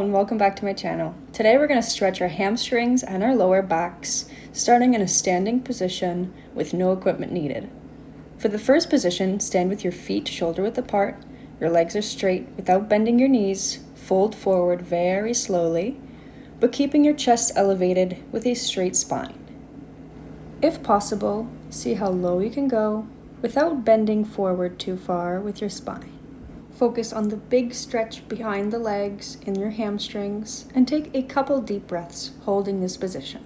and welcome back to my channel. Today we're going to stretch our hamstrings and our lower backs, starting in a standing position with no equipment needed. For the first position, stand with your feet shoulder width apart, your legs are straight without bending your knees, fold forward very slowly, but keeping your chest elevated with a straight spine. If possible, see how low you can go without bending forward too far with your spine. Focus on the big stretch behind the legs in your hamstrings and take a couple deep breaths holding this position.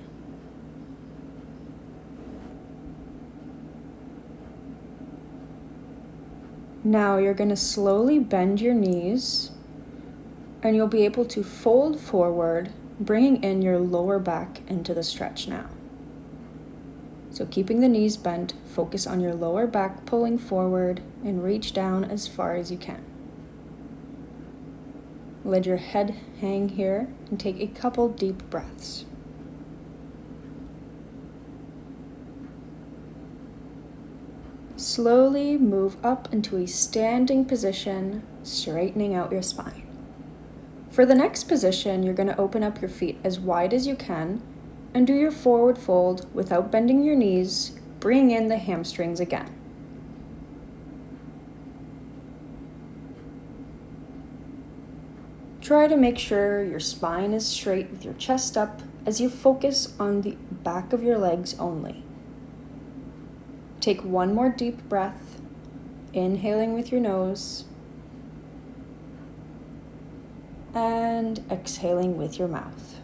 Now you're going to slowly bend your knees and you'll be able to fold forward, bringing in your lower back into the stretch now. So keeping the knees bent, focus on your lower back pulling forward and reach down as far as you can. Let your head hang here and take a couple deep breaths. Slowly move up into a standing position, straightening out your spine. For the next position, you're going to open up your feet as wide as you can and do your forward fold without bending your knees, bringing in the hamstrings again. Try to make sure your spine is straight with your chest up as you focus on the back of your legs only. Take one more deep breath, inhaling with your nose and exhaling with your mouth.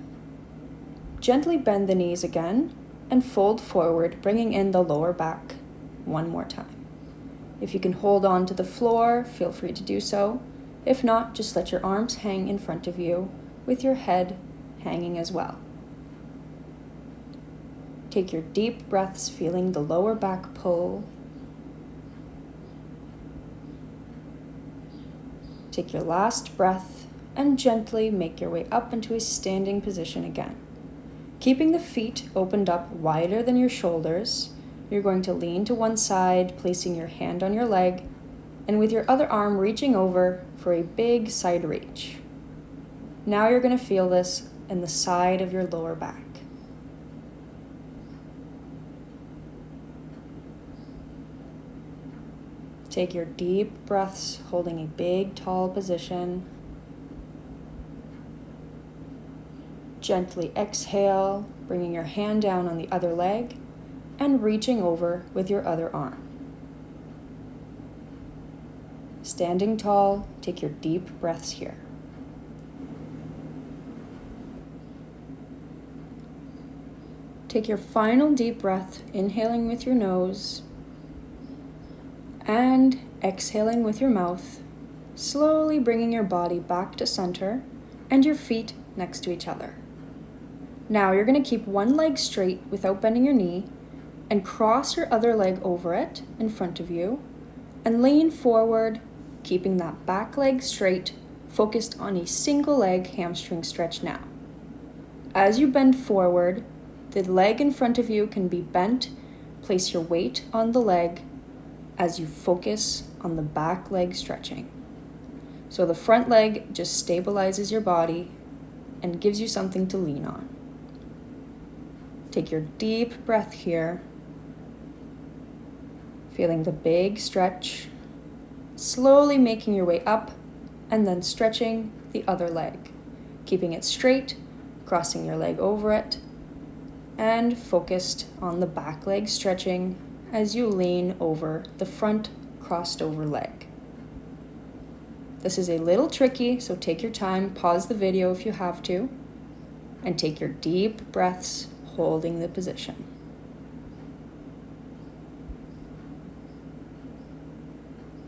Gently bend the knees again and fold forward, bringing in the lower back one more time. If you can hold on to the floor, feel free to do so. If not, just let your arms hang in front of you with your head hanging as well. Take your deep breaths, feeling the lower back pull. Take your last breath and gently make your way up into a standing position again. Keeping the feet opened up wider than your shoulders, you're going to lean to one side, placing your hand on your leg, and with your other arm reaching over for a big side reach. Now you're going to feel this in the side of your lower back. Take your deep breaths, holding a big, tall position. Gently exhale, bringing your hand down on the other leg and reaching over with your other arm. Standing tall, take your deep breaths here. Take your final deep breath, inhaling with your nose and exhaling with your mouth, slowly bringing your body back to center and your feet next to each other. Now you're going to keep one leg straight without bending your knee and cross your other leg over it in front of you and lean forward, keeping that back leg straight, focused on a single leg hamstring stretch now. As you bend forward, the leg in front of you can be bent. Place your weight on the leg as you focus on the back leg stretching. So the front leg just stabilizes your body and gives you something to lean on. Take your deep breath here, feeling the big stretch. Slowly making your way up and then stretching the other leg, keeping it straight, crossing your leg over it, and focused on the back leg stretching as you lean over the front crossed over leg. This is a little tricky, so take your time, pause the video if you have to, and take your deep breaths holding the position.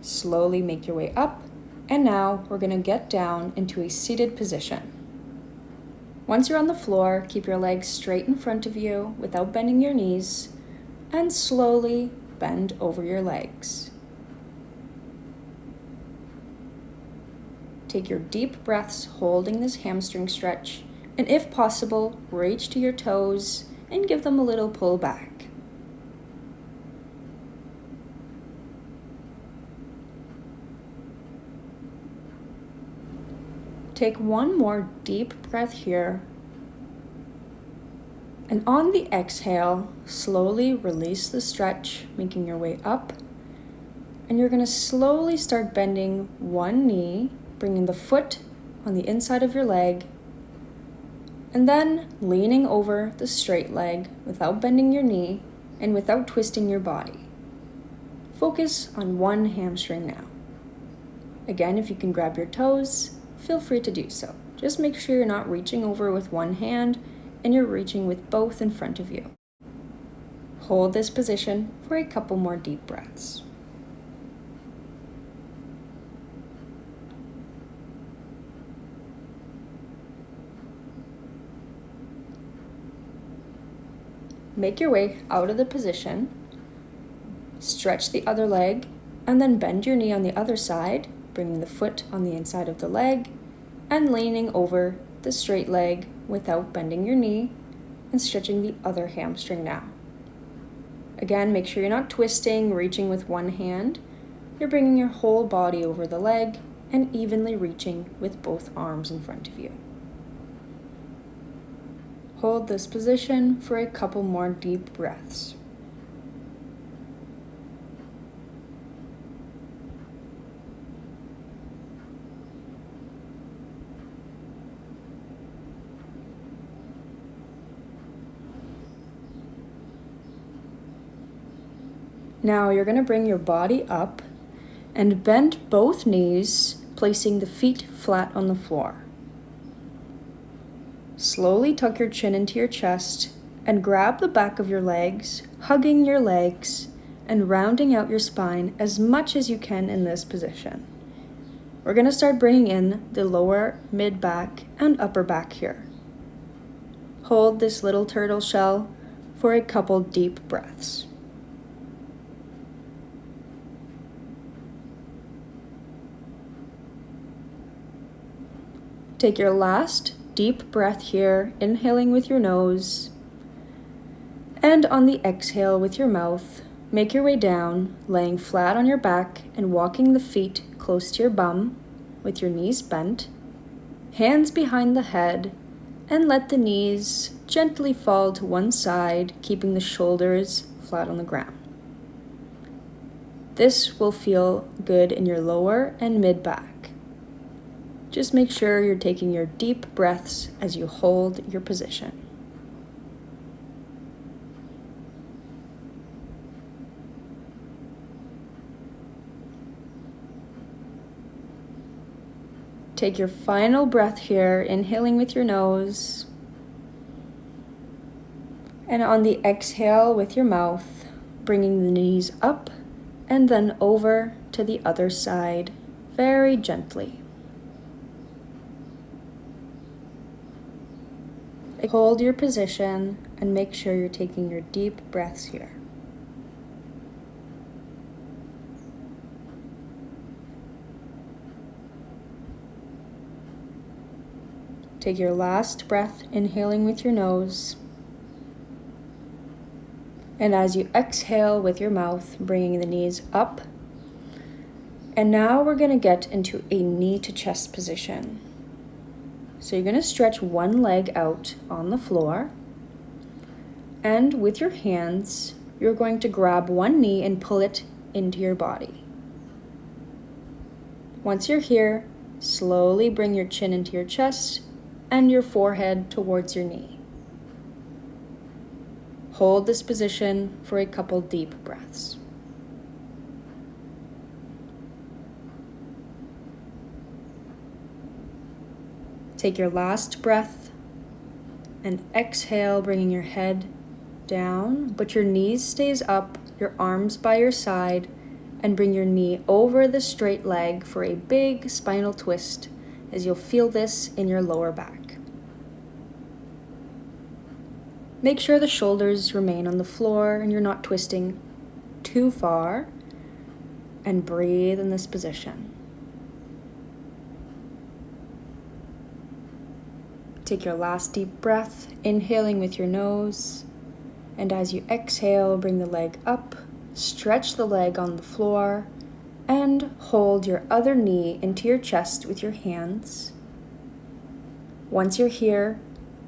Slowly make your way up, and now we're going to get down into a seated position. Once you're on the floor, keep your legs straight in front of you without bending your knees, and slowly bend over your legs. Take your deep breaths holding this hamstring stretch, and if possible, reach to your toes and give them a little pull back. Take one more deep breath here. And on the exhale, slowly release the stretch, making your way up. And you're going to slowly start bending one knee, bringing the foot on the inside of your leg, and then leaning over the straight leg without bending your knee and without twisting your body. Focus on one hamstring now. Again, if you can grab your toes, feel free to do so. Just make sure you're not reaching over with one hand and you're reaching with both in front of you. Hold this position for a couple more deep breaths. Make your way out of the position, stretch the other leg, and then bend your knee on the other side, bringing the foot on the inside of the leg, and leaning over the straight leg without bending your knee, and stretching the other hamstring now. Again, make sure you're not twisting, reaching with one hand. You're bringing your whole body over the leg and evenly reaching with both arms in front of you. Hold this position for a couple more deep breaths. Now you're going to bring your body up and bend both knees, placing the feet flat on the floor. Slowly tuck your chin into your chest and grab the back of your legs, hugging your legs and rounding out your spine as much as you can in this position. We're going to start bringing in the lower mid back and upper back here. Hold this little turtle shell for a couple deep breaths. Take your last deep breath here, inhaling with your nose, and on the exhale with your mouth, make your way down, laying flat on your back and walking the feet close to your bum with your knees bent, hands behind the head, and let the knees gently fall to one side, keeping the shoulders flat on the ground. This will feel good in your lower and mid back. Just make sure you're taking your deep breaths as you hold your position. Take your final breath here, inhaling with your nose. And on the exhale with your mouth, bringing the knees up and then over to the other side very gently. Hold your position and make sure you're taking your deep breaths here. Take your last breath, inhaling with your nose. And as you exhale with your mouth, bringing the knees up. And now we're going to get into a knee to chest position. So you're going to stretch one leg out on the floor, and with your hands, you're going to grab one knee and pull it into your body. Once you're here, slowly bring your chin into your chest and your forehead towards your knee. Hold this position for a couple deep breaths. Take your last breath and exhale, bringing your head down, but your knees stays up, your arms by your side, and bring your knee over the straight leg for a big spinal twist as you'll feel this in your lower back. Make sure the shoulders remain on the floor and you're not twisting too far, and breathe in this position. Take your last deep breath, inhaling with your nose, and as you exhale, bring the leg up, stretch the leg on the floor, and hold your other knee into your chest with your hands, Once you're here,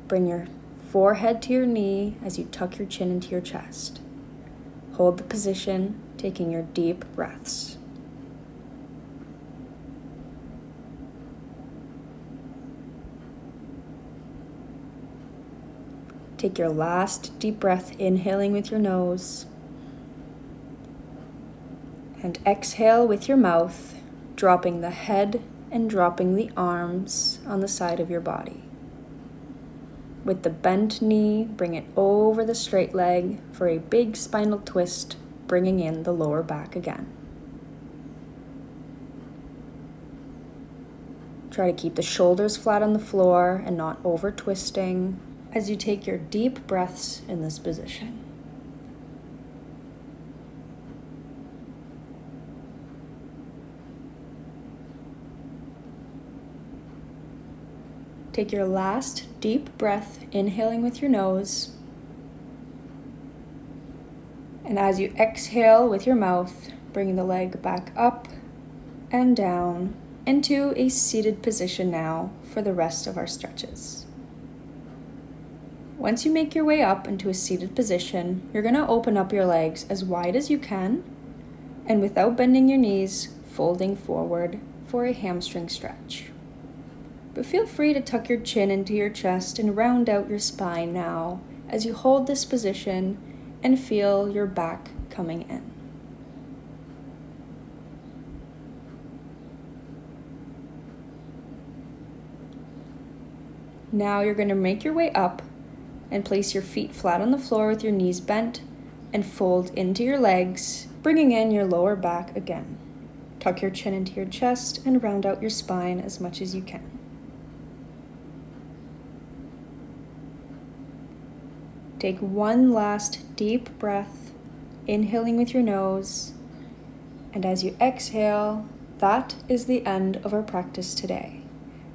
bring your forehead to your knee as you tuck your chin into your chest. Hold the position, taking your deep breaths. Take your last deep breath, inhaling with your nose, and exhale with your mouth, dropping the head and dropping the arms on the side of your body. With the bent knee, bring it over the straight leg for a big spinal twist, bringing in the lower back again. Try to keep the shoulders flat on the floor and not over twisting as you take your deep breaths in this position. Take your last deep breath, inhaling with your nose. And as you exhale with your mouth, bring the leg back up and down into a seated position now for the rest of our stretches. Once you make your way up into a seated position, you're going to open up your legs as wide as you can, and without bending your knees, folding forward for a hamstring stretch. But feel free to tuck your chin into your chest and round out your spine now as you hold this position and feel your back coming in. Now you're going to make your way up and place your feet flat on the floor with your knees bent and fold into your legs, bringing in your lower back again. Tuck your chin into your chest and round out your spine as much as you can. Take one last deep breath, inhaling with your nose, and as you exhale, that is the end of our practice today.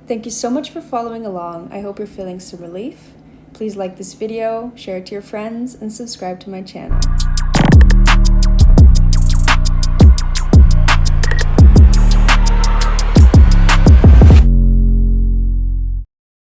Thank you so much for following along. I hope you're feeling some relief. Please like this video, share it to your friends, and subscribe to my channel.